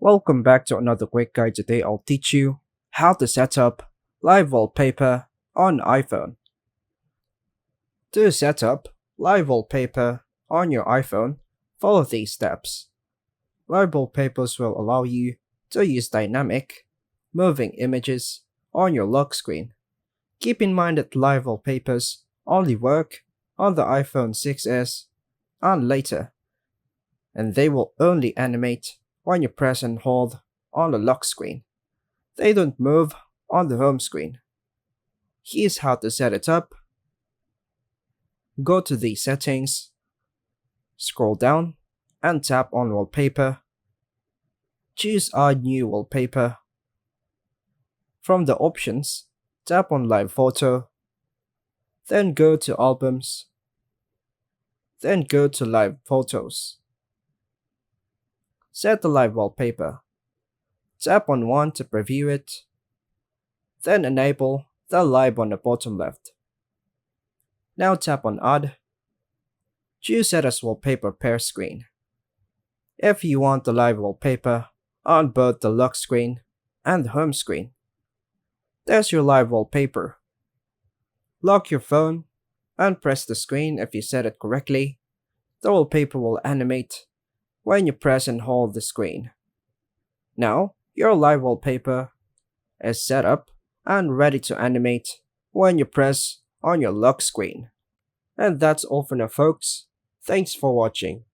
Welcome back to another quick guide. Today I'll teach you how to set up live wallpaper on iPhone. To set up live wallpaper on your iPhone, follow these steps. Live wallpapers will allow you to use dynamic, moving images on your lock screen. Keep in mind that live wallpapers only work on the iPhone 6s and later, and they will only animate when you press and hold on the lock screen. They don't move on the home screen. Here's how to set it up. Go to the settings, scroll down, and tap on wallpaper. Choose add new wallpaper. From the options, tap on live photo, then go to albums, then go to live photos. Set the live wallpaper. Tap on one to preview it, then enable the live on the bottom left. Now tap on add. Choose set as wallpaper pair screen. If you want the live wallpaper on both the lock screen and the home screen. There's your live wallpaper. Lock your phone and press the screen if you set it correctly. The wallpaper will animate when you press and hold the screen. Now, your live wallpaper is set up and ready to animate when you press on your lock screen. And that's all for now, folks. Thanks for watching.